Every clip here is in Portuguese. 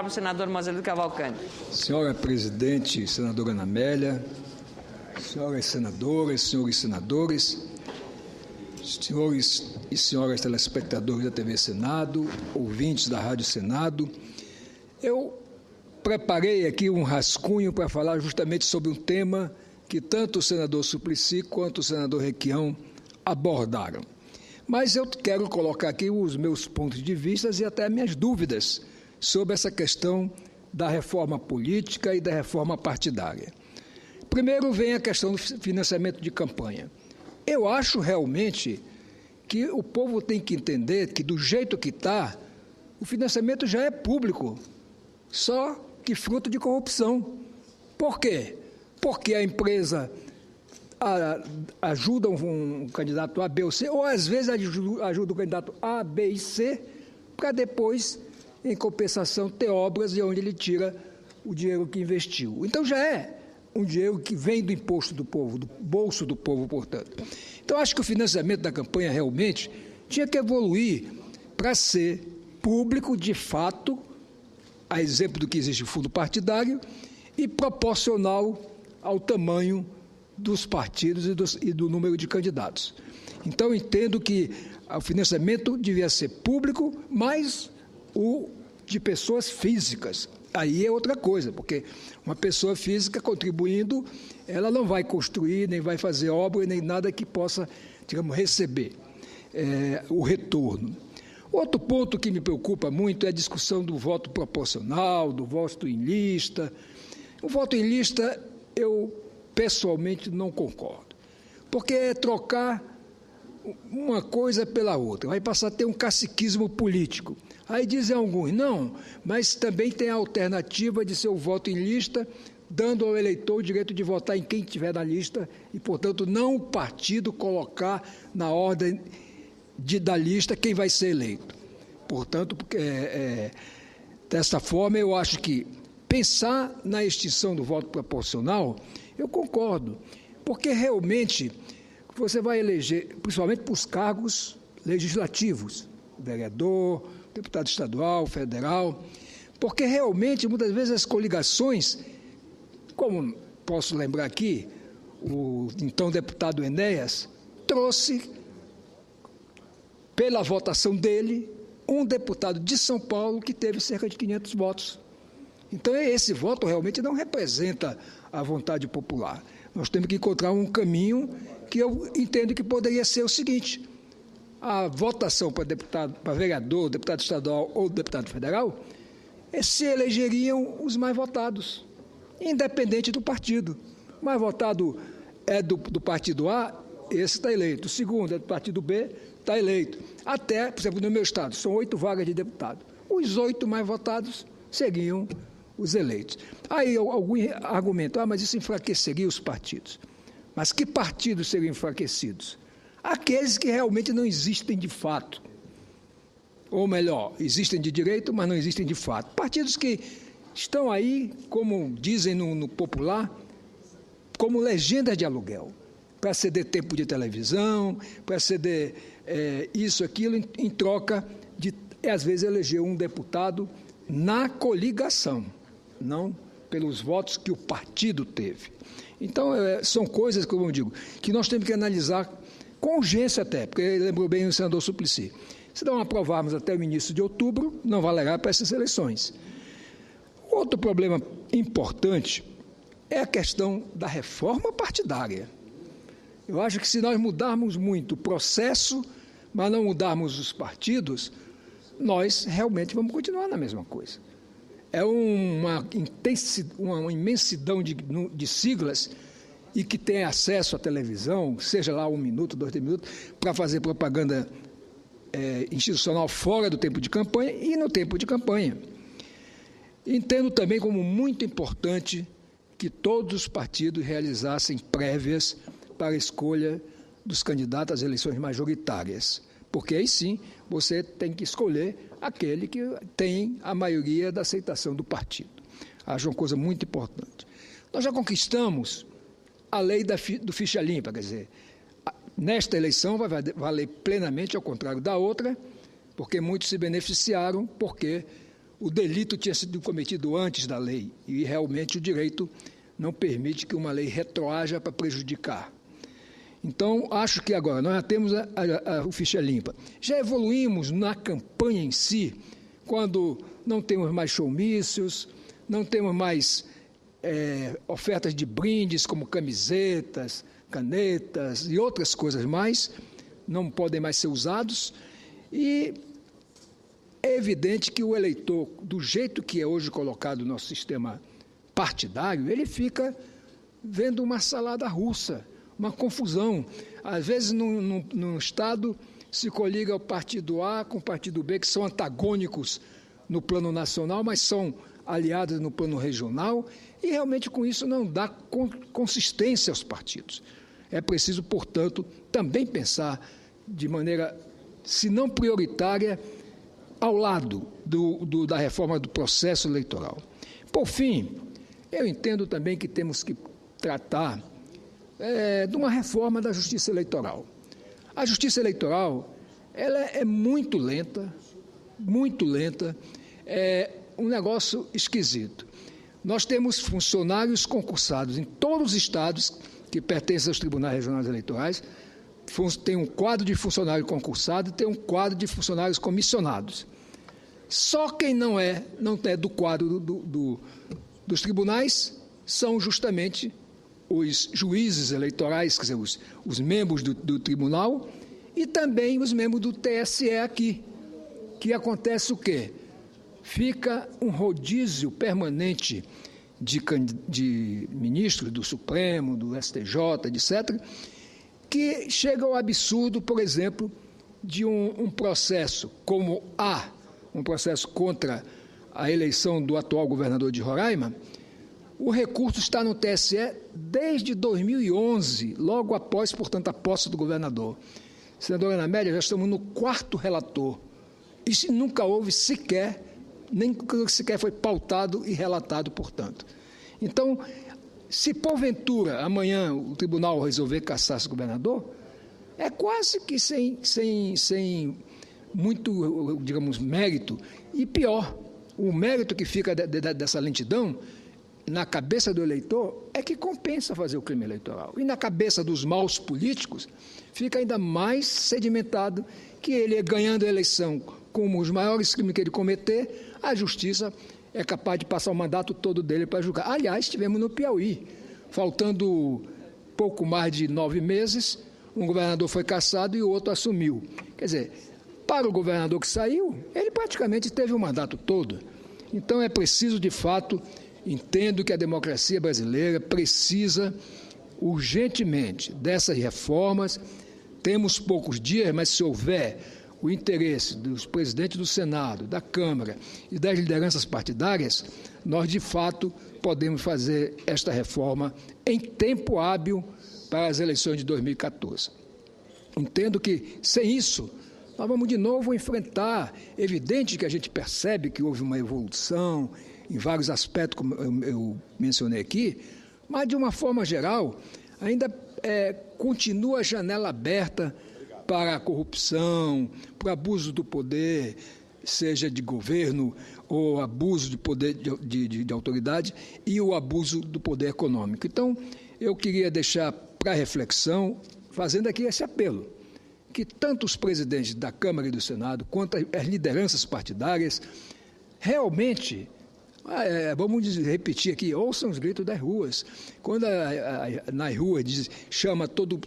Senador Moisés Cavalcante. Senhora presidente, senadora Ana Amélia, senhoras senadoras, senhores senadores, senhores e senhoras telespectadores da TV Senado, ouvintes da Rádio Senado, eu preparei aqui um rascunho para falar justamente sobre um tema que tanto o senador Suplicy quanto o senador Requião abordaram. Mas eu quero colocar aqui os meus pontos de vista e até minhas dúvidas sobre essa questão da reforma política e da reforma partidária. Primeiro vem a questão do financiamento de campanha. Eu acho realmente que o povo tem que entender que, do jeito que está, o financiamento já é público, só que fruto de corrupção. Por quê? Porque a empresa ajuda um candidato A, B ou C, ou às vezes ajuda o candidato A, B e C, para depois, em compensação, ter obras de onde ele tira o dinheiro que investiu. Então já é um dinheiro que vem do imposto do povo, do bolso do povo, portanto. Então acho que o financiamento da campanha realmente tinha que evoluir para ser público de fato, a exemplo do que existe o fundo partidário, e proporcional ao tamanho dos partidos e do número de candidatos. Então entendo que o financiamento devia ser público, mas o de pessoas físicas. Aí é outra coisa, porque uma pessoa física contribuindo, ela não vai construir, nem vai fazer obra, nem nada que possa, digamos, receber o retorno. Outro ponto que me preocupa muito é a discussão do voto proporcional, do voto em lista. O voto em lista, eu pessoalmente não concordo, porque é trocar uma coisa pela outra, vai passar a ter um caciquismo político. Aí dizem alguns, não, mas também tem a alternativa de ser o voto em lista, dando ao eleitor o direito de votar em quem estiver na lista e, portanto, não o partido colocar na ordem da lista quem vai ser eleito. Portanto, dessa forma, eu acho que pensar na extinção do voto proporcional, eu concordo, porque realmente você vai eleger, principalmente para os cargos legislativos, vereador, deputado estadual, federal, porque realmente, muitas vezes, as coligações, como posso lembrar aqui, o então deputado Enéas trouxe, pela votação dele, um deputado de São Paulo que teve cerca de 500 votos. Então, esse voto realmente não representa a vontade popular. Nós temos que encontrar um caminho que eu entendo que poderia ser o seguinte: a votação para deputado, para vereador, deputado estadual ou deputado federal, se elegeriam os mais votados, independente do partido. O mais votado é do partido A, esse está eleito. O segundo é do partido B, está eleito. Até, por exemplo, no meu estado, são 8 vagas de deputado. Os 8 mais votados seriam os eleitos. Aí algum argumento, mas isso enfraqueceria os partidos. Mas que partidos seriam enfraquecidos? Aqueles que realmente não existem de fato. Ou melhor, existem de direito, mas não existem de fato. Partidos que estão aí, como dizem no popular, como legendas de aluguel, para ceder tempo de televisão, para ceder isso, aquilo, em troca de, às vezes, eleger um deputado na coligação, não pelos votos que o partido teve. Então, são coisas, como eu digo, que nós temos que analisar com urgência até, porque lembrou bem o senador Suplicy. Se não aprovarmos até o início de outubro, não valerá para essas eleições. Outro problema importante é a questão da reforma partidária. Eu acho que se nós mudarmos muito o processo, mas não mudarmos os partidos, nós realmente vamos continuar na mesma coisa. É uma imensidão de siglas e que tem acesso à televisão, seja lá 1 minuto, 2 minutos, para fazer propaganda institucional fora do tempo de campanha e no tempo de campanha. Entendo também como muito importante que todos os partidos realizassem prévias para a escolha dos candidatos às eleições majoritárias, porque aí sim você tem que escolher aquele que tem a maioria da aceitação do partido. Acho uma coisa muito importante. Nós já conquistamos a lei do ficha limpa, quer dizer, nesta eleição vai valer plenamente, ao contrário da outra, porque muitos se beneficiaram, porque o delito tinha sido cometido antes da lei, e realmente o direito não permite que uma lei retroaja para prejudicar. Então, acho que agora nós já temos o ficha limpa. Já evoluímos na campanha em si, quando não temos mais showmícios, não temos mais ofertas de brindes como camisetas, canetas e outras coisas mais, não podem mais ser usados, e é evidente que o eleitor, do jeito que é hoje colocado no nosso sistema partidário, ele fica vendo uma salada russa, uma confusão. Às vezes, num Estado, se coliga o partido A com o partido B, que são antagônicos no plano nacional, mas são aliados no plano regional, e realmente com isso não dá consistência aos partidos. É preciso, portanto, também pensar de maneira, se não prioritária, ao lado da reforma do processo eleitoral. Por fim, eu entendo também que temos que tratar de uma reforma da justiça eleitoral. A justiça eleitoral ela é muito lenta, é um negócio esquisito. Nós temos funcionários concursados em todos os estados que pertencem aos tribunais regionais eleitorais, tem um quadro de funcionário concursado e tem um quadro de funcionários comissionados. Só quem não é do quadro dos tribunais são justamente os juízes eleitorais, quer dizer, os membros do tribunal e também os membros do TSE aqui, que acontece o quê? Fica um rodízio permanente de ministros do Supremo, do STJ, etc., que chega ao absurdo, por exemplo, de um processo como um processo contra a eleição do atual governador de Roraima. O recurso está no TSE desde 2011, logo após, portanto, a posse do governador. Senadora Ana Amélia, já estamos no 4º relator. Isso nunca houve sequer, nem sequer foi pautado e relatado, portanto. Então, se porventura amanhã o tribunal resolver cassar esse governador, é quase que sem muito, digamos, mérito. E pior, o mérito que fica dessa lentidão na cabeça do eleitor é que compensa fazer o crime eleitoral. E na cabeça dos maus políticos fica ainda mais sedimentado que ele, ganhando a eleição com os maiores crimes que ele cometer, a justiça é capaz de passar o mandato todo dele para julgar. Aliás, estivemos no Piauí, faltando pouco mais de 9 meses, um governador foi cassado e o outro assumiu. Quer dizer, para o governador que saiu, ele praticamente teve o mandato todo. Então é preciso, de fato, entendo que a democracia brasileira precisa urgentemente dessas reformas. Temos poucos dias, mas se houver o interesse dos presidentes do Senado, da Câmara e das lideranças partidárias, nós, de fato, podemos fazer esta reforma em tempo hábil para as eleições de 2014. Entendo que, sem isso, nós vamos de novo enfrentar. É evidente que a gente percebe que houve uma evolução em vários aspectos, como eu mencionei aqui, mas, de uma forma geral, ainda continua a janela aberta para a corrupção, para o abuso do poder, seja de governo ou abuso de poder de autoridade, e o abuso do poder econômico. Então, eu queria deixar para reflexão, fazendo aqui esse apelo, que tanto os presidentes da Câmara e do Senado, quanto as lideranças partidárias, realmente, vamos repetir aqui, ouçam os gritos das ruas. Quando nas ruas chama tudo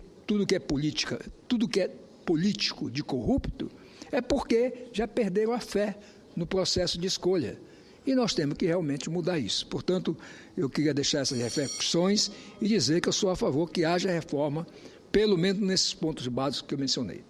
que é política, tudo que é político de corrupto, é porque já perderam a fé no processo de escolha. E nós temos que realmente mudar isso. Portanto, eu queria deixar essas reflexões e dizer que eu sou a favor que haja reforma, pelo menos nesses pontos básicos que eu mencionei.